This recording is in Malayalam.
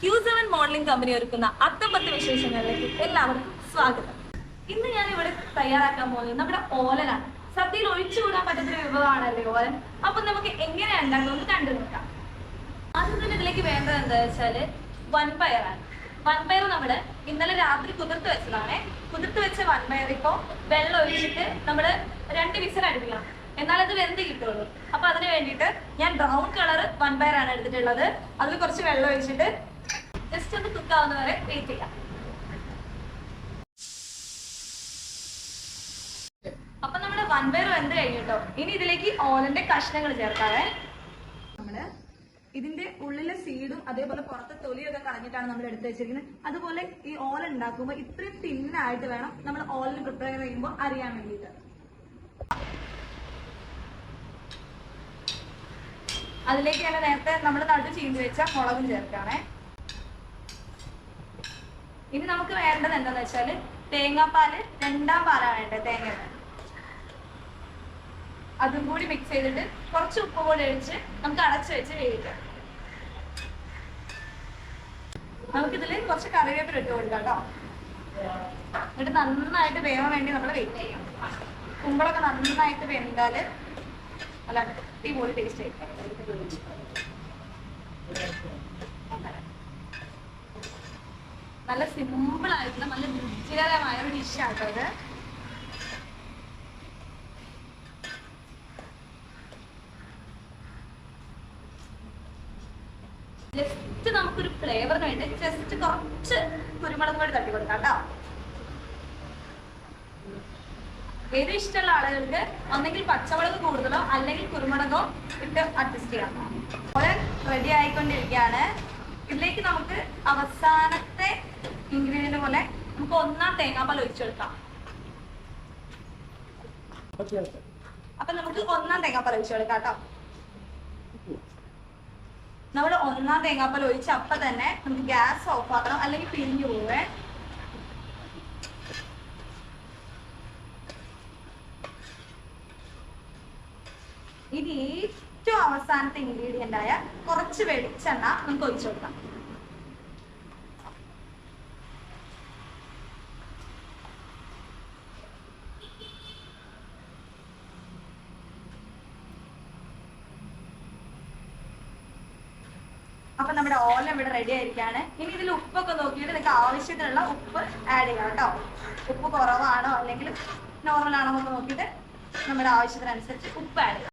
Q7 മോഡലിംഗ് കമ്പനി ഒരുക്കുന്ന അത്തംപത്ത് വിശേഷങ്ങളിലേക്ക് എല്ലാവർക്കും സ്വാഗതം. ഇന്ന് ഞാൻ ഇവിടെ തയ്യാറാക്കാൻ പോകുന്നത് നമ്മുടെ ഓലനാണ്. സദ്യയിൽ ഒഴിച്ചുകൂടാൻ പറ്റുന്ന വിഭവമാണല്ലേ ഓലൻ. അപ്പൊ നമുക്ക് എങ്ങനെയാണ് ഉണ്ടാക്കുന്നത് കണ്ടു നോക്കാം. ആദ്യം തന്നെ ഇതിലേക്ക് വേണ്ടത് എന്താ വെച്ചാല് വൻപയറാണ്. വൻപയർ നമ്മള് ഇന്നലെ രാത്രി കുതിർത്ത് വെച്ചതാണേ. കുതിർത്ത് വെച്ച വൻപയർ ഇപ്പൊ വെള്ളം ഒഴിച്ചിട്ട് നമ്മള് 2 വിസിൽ അടുപ്പിക്കണം, എന്നാലത് വെന്ത് കിട്ടുള്ളൂ. അപ്പൊ അതിന് വേണ്ടിയിട്ട് ഞാൻ ബ്രൗൺ കളർ വൻപയറാണ് എടുത്തിട്ടുള്ളത്. അതിൽ കുറച്ച് വെള്ളം ഒഴിച്ചിട്ട് ജസ്റ്റ് ഒന്ന് കുക്കാവുന്ന വരെ വെയിറ്റ് ചെയ്യാം. അപ്പൊ നമ്മുടെ വൻപയർ വെന്ത് കഴിഞ്ഞിട്ടോ. ഇനി ഇതിലേക്ക് ഓലന്റെ കഷ്ണങ്ങൾ ചേർക്കാവേ. നമ്മള് ഇതിന്റെ ഉള്ളിലെ സീഡും അതേപോലെ പുറത്തെ തൊലിയൊക്കെ കളഞ്ഞിട്ടാണ് നമ്മൾ എടുത്തു വെച്ചിരിക്കുന്നത്. അതുപോലെ ഈ ഓല ഉണ്ടാക്കുമ്പോൾ ഇത്രയും തിന്നായിട്ട് വേണം നമ്മൾ ഓലൻ പ്രിപ്പയർ ചെയ്യുമ്പോൾ അറിയാൻ വേണ്ടിയിട്ട്. അതിലേക്ക് തന്നെ നേരത്തെ നമ്മൾ നടു ചീന്തി വെച്ച മുളകും ചേർക്കാണേ. ഇനി നമുക്ക് വേണ്ടത് എന്താന്ന് വെച്ചാല് തേങ്ങാപ്പാല്, 2ാം പാലാണ് വേണ്ടത്. തേങ്ങ അതും കൂടി മിക്സ് ചെയ്തിട്ട് കുറച്ച് ഉപ്പ് കൂടി ഒഴിച്ച് നമുക്ക് അടച്ചു വെച്ച് വേവിക്കാം. നമുക്കിതിൽ കുറച്ച് കറിവേപ്പില ഇട്ട് കൊടുക്കാം കേട്ടോ. എന്നിട്ട് നന്നായിട്ട് വേവാൻ വേണ്ടി നമ്മൾ വെയിറ്റ് ചെയ്യാം. കുമ്പളൊക്കെ നന്നായിട്ട് വെന്താല് നല്ല അടിപൊളി ടേസ്റ്റ് ആയിരിക്കും. നല്ല സിമ്പിൾ ആയിട്ടുള്ള നല്ല രുചികരമായ ഒരു ഡിഷാട്ടോ ഇത്. ജസ്റ്റ് നമുക്കൊരു ഫ്ലേവറിന് വേണ്ടി ജസ്റ്റ് കുറച്ച് കുരുമുളക് പൊടി തട്ടി കൊടുക്കാം കേട്ടോ. എരിവ് ഇഷ്ടമുള്ള ആളുകൾക്ക് ഒന്നെങ്കിൽ പച്ചമുളക് കൂടുതലോ അല്ലെങ്കിൽ കുരുമുളകോ ഇട്ട് അഡ്ജസ്റ്റ് ചെയ്യാം. ഓലൻ റെഡി ആയിക്കൊണ്ടിരിക്കുകയാണ്. ഇതിലേക്ക് നമുക്ക് അവസാനത്തെ ഇൻഗ്രീഡിയന്റ് പോലെ നമുക്ക് 1ാം തേങ്ങാപ്പാൽ ഒഴിച്ചെടുക്കാം. അപ്പൊ നമുക്ക് 1ാം തേങ്ങാപ്പാൽ ഒഴിച്ചെടുക്കാം കേട്ടോ. നമ്മൾ 1ാം തേങ്ങാപ്പാൽ ഒഴിച്ച് അപ്പൊ തന്നെ നമുക്ക് ഗ്യാസ് ഓഫ് ആക്കണം, അല്ലെങ്കിൽ പിരിഞ്ഞു പോവേ. ഇനി ഏറ്റവും അവസാനത്തെ ഇൻഗ്രീഡിയന്റ് ആയ കുറച്ച് വെളിച്ചെണ്ണ നമുക്ക് ഒഴിച്ചു കൊടുക്കാം. അപ്പൊ നമ്മുടെ ഓലൻ ഇവിടെ റെഡി ആയിരിക്കാണ്. ഇനി ഇതിൽ ഉപ്പൊക്കെ നോക്കിയിട്ട് നിങ്ങൾക്ക് ആവശ്യത്തിനുള്ള ഉപ്പ് ആഡ് ചെയ്യാം കേട്ടോ. ഉപ്പ് കുറവാണോ അല്ലെങ്കിൽ നോർമൽ ആണോ എന്നൊക്കെ നോക്കിയിട്ട് നമ്മുടെ ആവശ്യത്തിനനുസരിച്ച് ഉപ്പ് ആഡ് ചെയ്യാം.